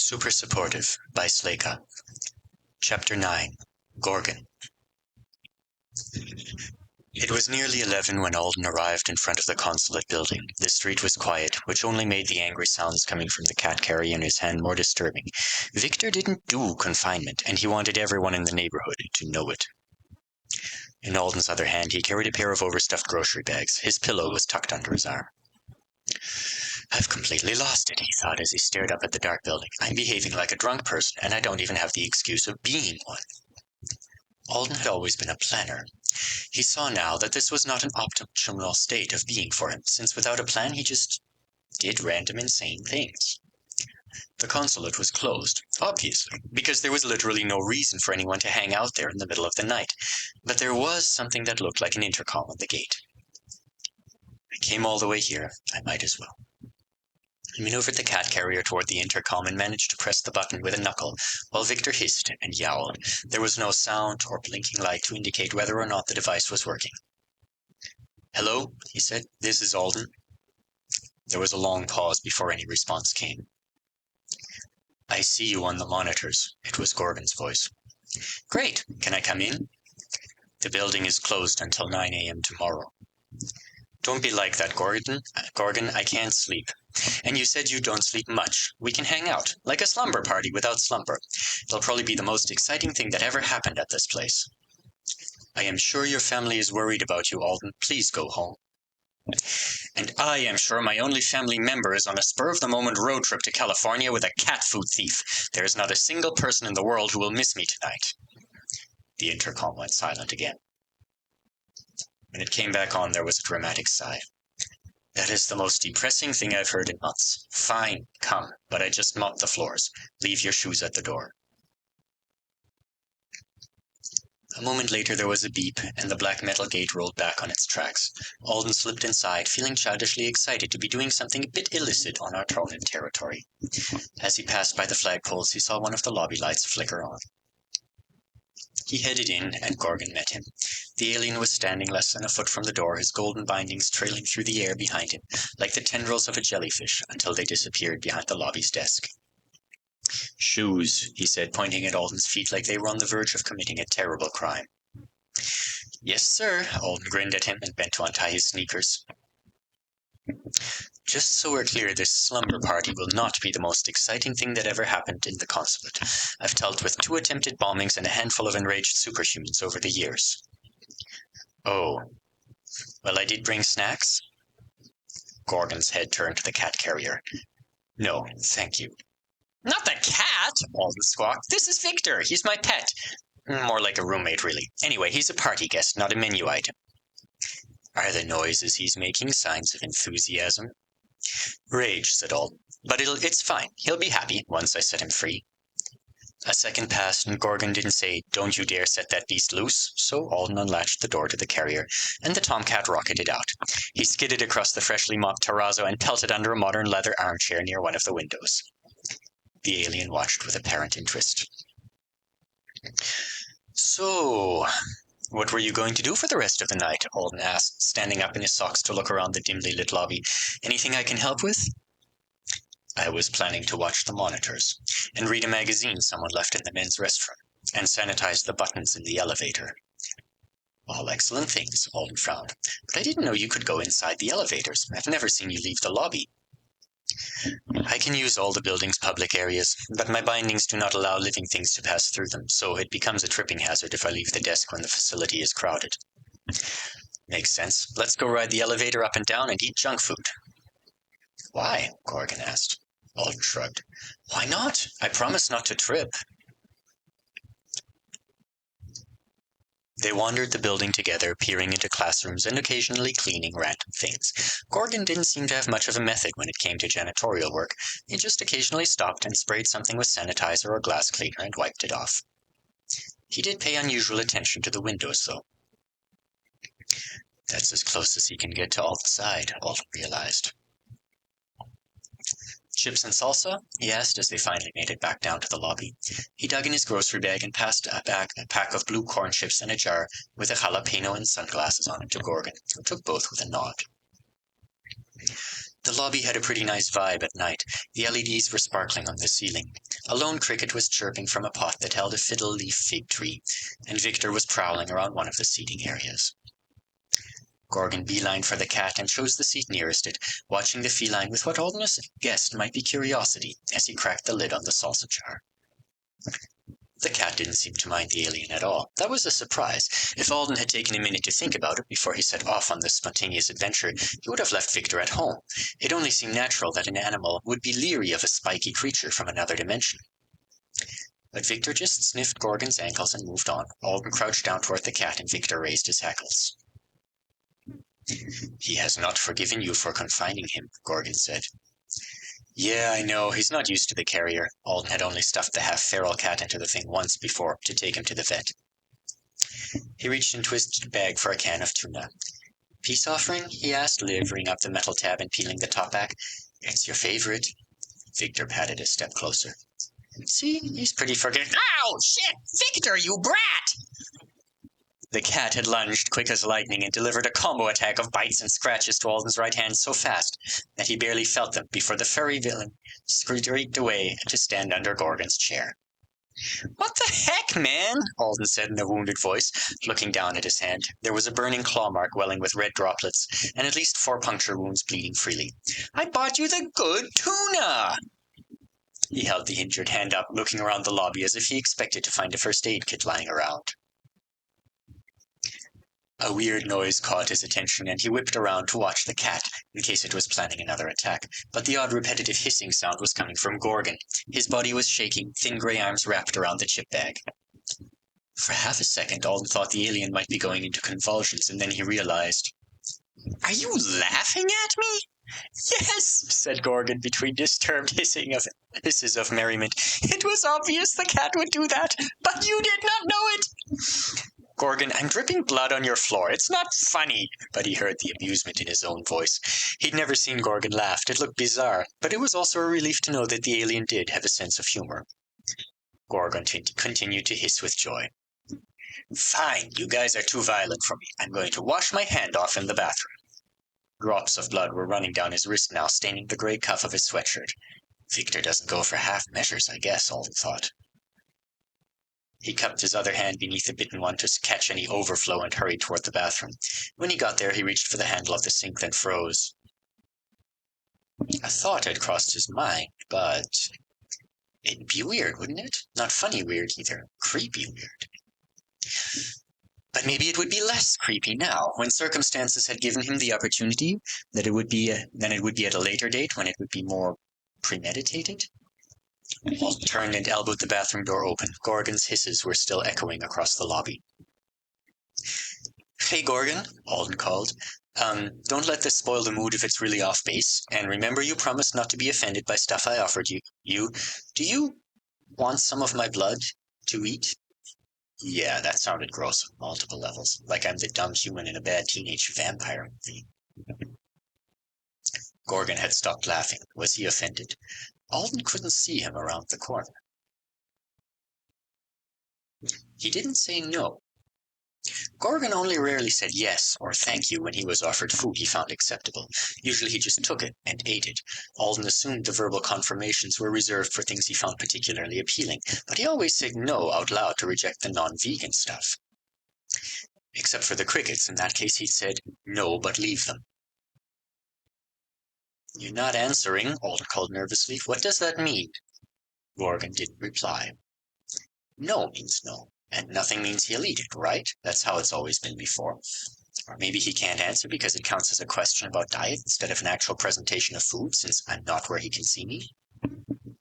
Super Supportive by Sleyca. Chapter 9. Gorgon. It was nearly 11 when Alden arrived in front of the consulate building. The street was quiet, which only made the angry sounds coming from the cat carrier in his hand more disturbing. Victor didn't do confinement, and he wanted everyone in the neighborhood to know it. In Alden's other hand, he carried a pair of overstuffed grocery bags. His pillow was tucked under his arm. I've completely lost it, he thought as he stared up at the dark building. I'm behaving like a drunk person, and I don't even have the excuse of being one. Alden had always been a planner. He saw now that this was not an optimal state of being for him, since without a plan he just did random insane things. The consulate was closed, obviously, because there was literally no reason for anyone to hang out there in the middle of the night, but there was something that looked like an intercom on the gate. I came all the way here, I might as well. He maneuvered the cat carrier toward the intercom and managed to press the button with a knuckle, while Victor hissed and yowled. There was no sound or blinking light to indicate whether or not the device was working. Hello, he said. This is Alden. There was a long pause before any response came. I see you on the monitors. It was Gorgon's voice. Great. Can I come in? The building is closed until 9 a.m. tomorrow. Don't be like that, Gorgon, I can't sleep. And you said you don't sleep much. We can hang out, like a slumber party without slumber. It'll probably be the most exciting thing that ever happened at this place. I am sure your family is worried about you, Alden. Please go home. And I am sure my only family member is on a spur-of-the-moment road trip to California with a cat food thief. There is not a single person in the world who will miss me tonight. The intercom went silent again. When it came back on, there was a dramatic sigh. That is the most depressing thing I've heard in months. Fine, come, but I just mopped the floors. Leave your shoes at the door. A moment later there was a beep, and the black metal gate rolled back on its tracks. Alden slipped inside, feeling childishly excited to be doing something a bit illicit on Artonan territory. As he passed by the flagpoles, he saw one of the lobby lights flicker on. He headed in, and Gorgon met him. The alien was standing less than a foot from the door, his golden bindings trailing through the air behind him, like the tendrils of a jellyfish, until they disappeared behind the lobby's desk. Shoes, he said, pointing at Alden's feet like they were on the verge of committing a terrible crime. Yes, sir, Alden grinned at him and bent to untie his sneakers. Just so we're clear, this slumber party will not be the most exciting thing that ever happened in the consulate. I've dealt with 2 attempted bombings and a handful of enraged superhumans over the years. Oh. Well, I did bring snacks? Gorgon's head turned to the cat carrier. No, thank you. Not the cat, Alden squawked. This is Victor. He's my pet. More like a roommate, really. Anyway, he's a party guest, not a menu item. Are the noises he's making signs of enthusiasm? Rage, said Alden. But it's fine. He'll be happy once I set him free. A second passed, and Gorgon didn't say, don't you dare set that beast loose, so Alden unlatched the door to the carrier, and the tomcat rocketed out. He skidded across the freshly mopped terrazzo and pelted under a modern leather armchair near one of the windows. The alien watched with apparent interest. So, what were you going to do for the rest of the night? Alden asked, standing up in his socks to look around the dimly lit lobby. Anything I can help with? I was planning to watch the monitors, and read a magazine someone left in the men's restroom, and sanitize the buttons in the elevator. All excellent things, Alden frowned, but I didn't know you could go inside the elevators. I've never seen you leave the lobby. I can use all the building's public areas, but my bindings do not allow living things to pass through them, so it becomes a tripping hazard if I leave the desk when the facility is crowded. Makes sense. Let's go ride the elevator up and down and eat junk food. Why? Gorgon asked. Alden shrugged. Why not? I promise not to trip. They wandered the building together, peering into classrooms and occasionally cleaning random things. Gorgon didn't seem to have much of a method when it came to janitorial work. He just occasionally stopped and sprayed something with sanitizer or glass cleaner and wiped it off. He did pay unusual attention to the windows, though. That's as close as he can get to outside, Alden realized. Chips and salsa? He asked as they finally made it back down to the lobby. He dug in his grocery bag and passed a pack of blue corn chips and a jar with a jalapeno and sunglasses on it to Gorgon, who took both with a nod. The lobby had a pretty nice vibe at night. The LEDs were sparkling on the ceiling. A lone cricket was chirping from a pot that held a fiddle-leaf fig tree, and Victor was prowling around one of the seating areas. Gorgon beelined for the cat and chose the seat nearest it, watching the feline with what Alden guessed might be curiosity as he cracked the lid on the salsa jar. The cat didn't seem to mind the alien at all. That was a surprise. If Alden had taken a minute to think about it before he set off on this spontaneous adventure, he would have left Victor at home. It only seemed natural that an animal would be leery of a spiky creature from another dimension. But Victor just sniffed Gorgon's ankles and moved on. Alden crouched down toward the cat and Victor raised his hackles. "He has not forgiven you for confining him," Gorgon said. "Yeah, I know. He's not used to the carrier." Alden had only stuffed the half-feral cat into the thing once before to take him to the vet. He reached into his bag for a can of tuna. "Peace offering?" he asked, levering up the metal tab and peeling the top back. "It's your favorite." Victor patted a step closer. "See, he's pretty forgiving." "Ow! Shit! Victor, you brat!" The cat had lunged quick as lightning and delivered a combo attack of bites and scratches to Alden's right hand so fast that he barely felt them before the furry villain screeched away to stand under Gorgon's chair. "What the heck, man?" Alden said in a wounded voice, looking down at his hand. There was a burning claw mark welling with red droplets, and at least 4 puncture wounds bleeding freely. "I bought you the good tuna!" He held the injured hand up, looking around the lobby as if he expected to find a first aid kit lying around. A weird noise caught his attention, and he whipped around to watch the cat, in case it was planning another attack. But the odd repetitive hissing sound was coming from Gorgon. His body was shaking, thin grey arms wrapped around the chip bag. For half a second, Alden thought the alien might be going into convulsions, and then he realized. "Are you laughing at me?" "Yes," said Gorgon between disturbed hisses of merriment. "It was obvious the cat would do that, but you did not know it." "Gorgon, I'm dripping blood on your floor. It's not funny." But he heard the amusement in his own voice. He'd never seen Gorgon laugh. It looked bizarre, but it was also a relief to know that the alien did have a sense of humor. Gorgon continued to hiss with joy. "Fine, you guys are too violent for me. I'm going to wash my hand off in the bathroom." Drops of blood were running down his wrist now, staining the gray cuff of his sweatshirt. Victor doesn't go for half measures, I guess, Alden thought. He cupped his other hand beneath the bitten one to catch any overflow and hurried toward the bathroom. When he got there, he reached for the handle of the sink, then froze. A thought had crossed his mind, but it'd be weird, wouldn't it? Not funny weird either. Creepy weird. But maybe it would be less creepy now, when circumstances had given him the opportunity, than it would be at a later date, when it would be more premeditated. Alden turned and elbowed the bathroom door open. Gorgon's hisses were still echoing across the lobby. "Hey, Gorgon," Alden called. Don't let this spoil the mood if it's really off base. And remember you promised not to be offended by stuff I offered you. Do you want some of my blood to eat?" Yeah, that sounded gross on multiple levels. Like I'm the dumb human in a bad teenage vampire movie. Gorgon had stopped laughing. Was he offended? Alden couldn't see him around the corner. He didn't say no. Gorgon only rarely said yes or thank you when he was offered food he found acceptable. Usually he just took it and ate it. Alden assumed the verbal confirmations were reserved for things he found particularly appealing, but he always said no out loud to reject the non-vegan stuff. Except for the crickets. In that case he said, "No, but leave them." "You're not answering," Alden called nervously. "What does that mean?" Gorgon didn't reply. No means no, and nothing means he'll eat it, right? That's how it's always been before. Or maybe he can't answer because it counts as a question about diet instead of an actual presentation of food, since I'm not where he can see me.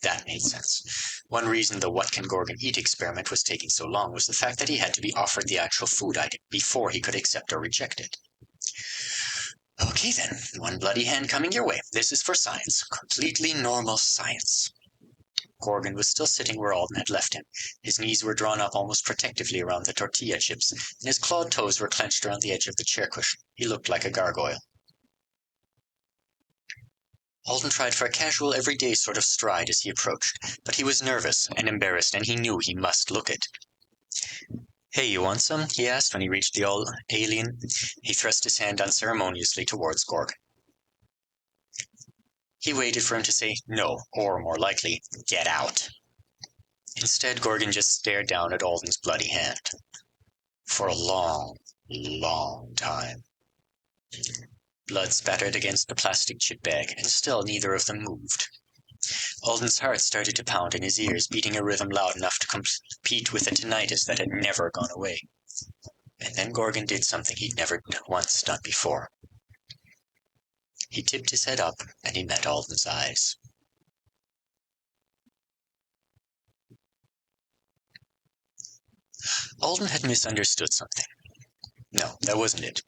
That made sense. One reason the what can Gorgon eat experiment was taking so long was the fact that he had to be offered the actual food item before he could accept or reject it. Okay then, one bloody hand coming your way. This is for science. Completely normal science. Gorgon was still sitting where Alden had left him. His knees were drawn up almost protectively around the tortilla chips, and his clawed toes were clenched around the edge of the chair cushion. He looked like a gargoyle. Alden tried for a casual, everyday sort of stride as he approached, but he was nervous and embarrassed, and he knew he must look it. "Hey, you want some?" he asked when he reached the alien. He thrust his hand unceremoniously towards Gorgon. He waited for him to say no, or more likely, "Get out." Instead, Gorgon just stared down at Alden's bloody hand. For a long, long time. Blood spattered against the plastic chip bag, and still neither of them moved. Alden's heart started to pound in his ears, beating a rhythm loud enough to compete with the tinnitus that had never gone away. And then Gorgon did something he'd never once done before. He tipped his head up, and he met Alden's eyes. Alden had misunderstood something. No, that wasn't it.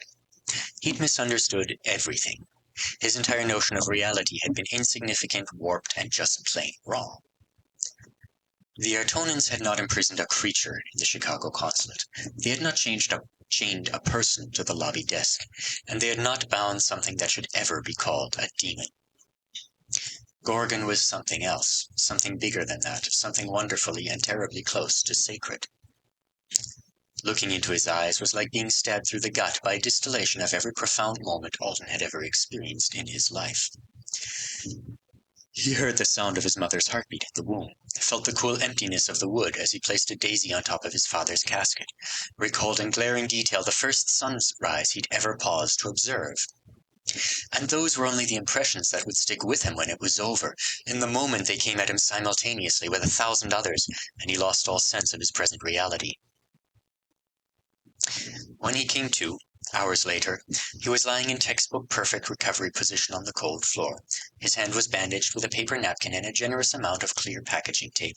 He'd misunderstood everything. His entire notion of reality had been insignificant, warped, and just plain wrong. The Artonans had not imprisoned a creature in the Chicago consulate. They had not chained a person to the lobby desk, and they had not bound something that should ever be called a demon. Gorgon was something else, something bigger than that, something wonderfully and terribly close to sacred. Looking into his eyes was like being stabbed through the gut by a distillation of every profound moment Alden had ever experienced in his life. He heard the sound of his mother's heartbeat in the womb, felt the cool emptiness of the wood as he placed a daisy on top of his father's casket, recalled in glaring detail the first sunrise he'd ever paused to observe. And those were only the impressions that would stick with him when it was over. In the moment they came at him simultaneously with 1,000 others, and he lost all sense of his present reality. When he came to, hours later, he was lying in textbook perfect recovery position on the cold floor. His hand was bandaged with a paper napkin and a generous amount of clear packaging tape,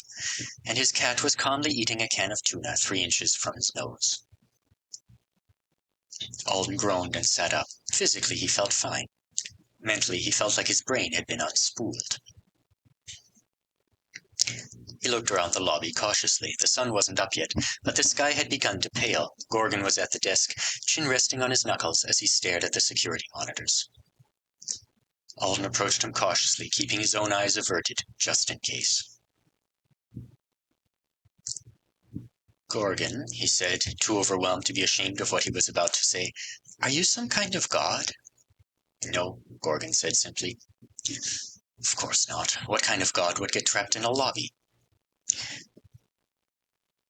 and his cat was calmly eating a can of tuna 3 inches from his nose. Alden groaned and sat up. Physically, he felt fine. Mentally, he felt like his brain had been unspooled. He looked around the lobby cautiously. The sun wasn't up yet, but the sky had begun to pale. Gorgon was at the desk, chin resting on his knuckles as he stared at the security monitors. Alden approached him cautiously, keeping his own eyes averted, just in case. "Gorgon," he said, too overwhelmed to be ashamed of what he was about to say, "are you some kind of god?" "No," Gorgon said simply. "Of course not. What kind of god would get trapped in a lobby?"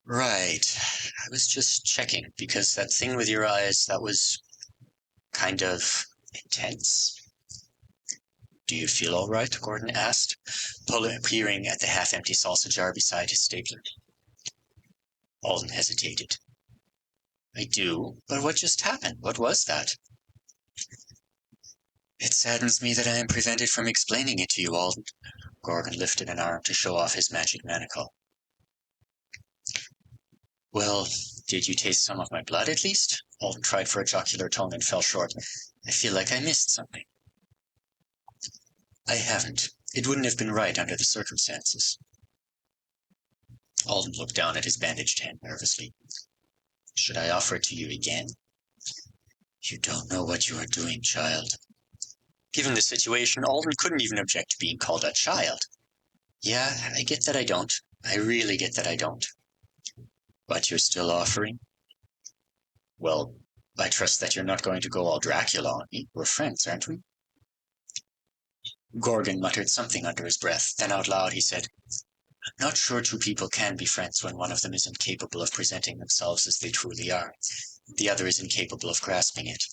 "Right. I was just checking, because that thing with your eyes, that was kind of intense." "Do you feel all right?" Gordon asked, peering at the half-empty salsa jar beside his stapler. Alden hesitated. "I do, but what just happened? What was that?" "It saddens me that I am prevented from explaining it to you, Alden." Gorgon lifted an arm to show off his magic manacle. "Well, did you taste some of my blood, at least?" Alden tried for a jocular tone and fell short. "I feel like I missed something." "I haven't. It wouldn't have been right under the circumstances." Alden looked down at his bandaged hand nervously. "Should I offer it to you again?" "You don't know what you are doing, child." Given the situation, Alden couldn't even object to being called a child. "Yeah, I get that I don't. I really get that I don't." "But you're still offering?" "Well, I trust that you're not going to go all Dracula on me. We're friends, aren't we?" Gorgon muttered something under his breath. Then out loud he said, "I'm not sure two people can be friends when one of them is incapable of presenting themselves as they truly are. The other is incapable of grasping it."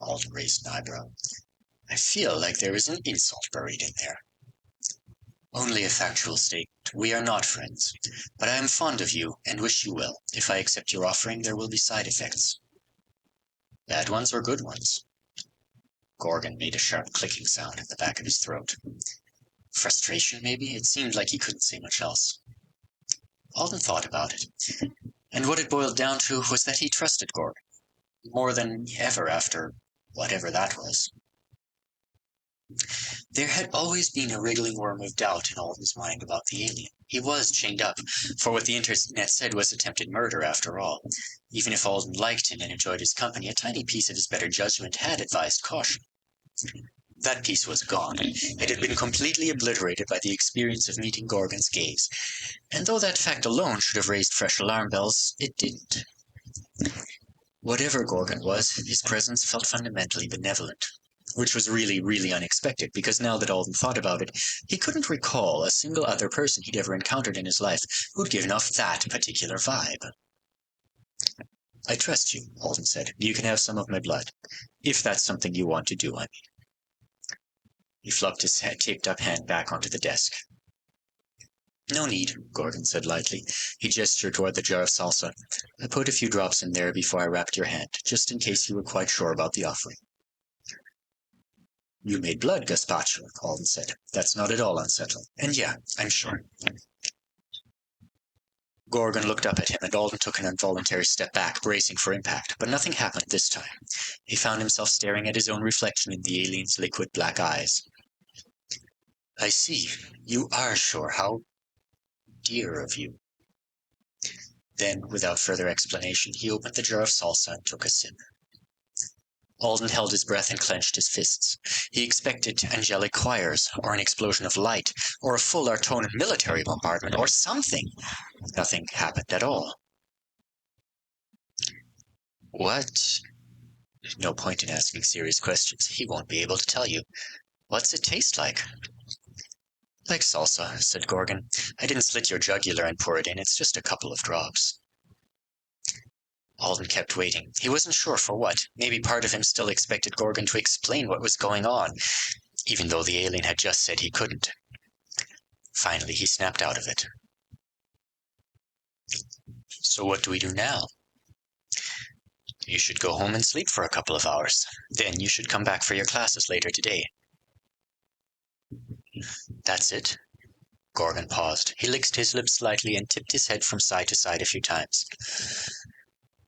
Alden raised an eyebrow. "I feel like there is an insult buried in there." "Only a factual statement. We are not friends. But I am fond of you, and wish you well. If I accept your offering, there will be side effects." "Bad ones or good ones?" Gorgon made a sharp clicking sound at the back of his throat. Frustration, maybe? It seemed like he couldn't say much else. Alden thought about it, and what it boiled down to was that he trusted Gorgon, more than ever after whatever that was. There had always been a wriggling worm of doubt in Alden's mind about the alien. He was chained up, for what the internet said was attempted murder after all. Even if Alden liked him and enjoyed his company, a tiny piece of his better judgment had advised caution. That piece was gone. It had been completely obliterated by the experience of meeting Gorgon's gaze. And though that fact alone should have raised fresh alarm bells, it didn't. Whatever Gorgon was, his presence felt fundamentally benevolent. which was really, really unexpected, because now that Alden thought about it, he couldn't recall a single other person he'd ever encountered in his life who'd given off that particular vibe. I trust you, Alden said. You can have some of my blood. If that's something you want to do, I mean. He flopped his taped-up hand back onto the desk. No need, Gorgon said lightly. He gestured toward the jar of salsa. I put a few drops in there before I wrapped your hand, just in case you were quite sure about the offering. You made blood, gazpacho, Alden said. That's not at all unsettling. And yeah, I'm sure. Gorgon looked up at him, and Alden took an involuntary step back, bracing for impact, but nothing happened this time. He found himself staring at his own reflection in the alien's liquid black eyes. I see. You are sure. How dear of you. Then, without further explanation, he opened the jar of salsa and took a sip. Alden held his breath and clenched his fists. He expected angelic choirs, or an explosion of light, or a full Artonan military bombardment, or something. Nothing happened at all. What? No point in asking serious questions. He won't be able to tell you. What's it taste like? Like salsa, said Gorgon. I didn't slit your jugular and pour it in. It's just a couple of drops. Alden kept waiting. He wasn't sure for what. Maybe part of him still expected Gorgon to explain what was going on, even though the alien had just said he couldn't. Finally, he snapped out of it. So what do we do now? You should go home and sleep for a couple of hours. Then you should come back for your classes later today. That's it? Gorgon paused. He licked his lips slightly and tipped his head from side to side a few times.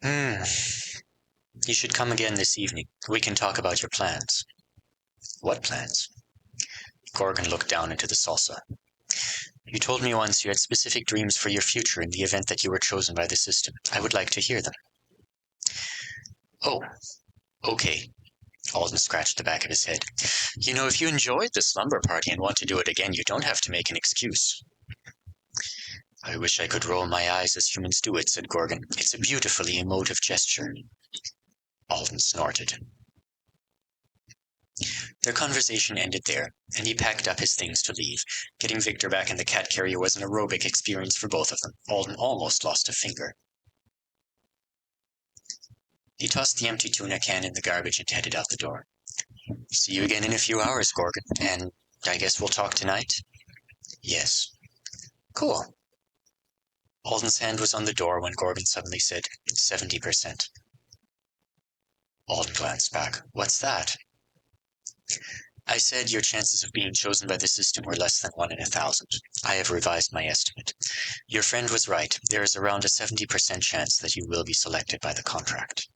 You should come again this evening. We can talk about your plans. What plans? Gorgon looked down into the salsa. You told me once you had specific dreams for your future in the event that you were chosen by the system. I would like to hear them. Oh, okay. Alden scratched the back of his head. You know, if you enjoyed the slumber party and want to do it again, you don't have to make an excuse. I wish I could roll my eyes as humans do it, said Gorgon. It's a beautifully emotive gesture. Alden snorted. Their conversation ended there, and he packed up his things to leave. Getting Victor back in the cat carrier was an aerobic experience for both of them. Alden almost lost a finger. He tossed the empty tuna can in the garbage and headed out the door. See you again in a few hours, Gorgon, and I guess we'll talk tonight? Yes. Cool. Alden's hand was on the door when Gorgon suddenly said, 70%. Alden glanced back. What's that? I said your chances of being chosen by the system were less than 1 in 1,000. I have revised my estimate. Your friend was right. There is around a 70% chance that you will be selected by the contract.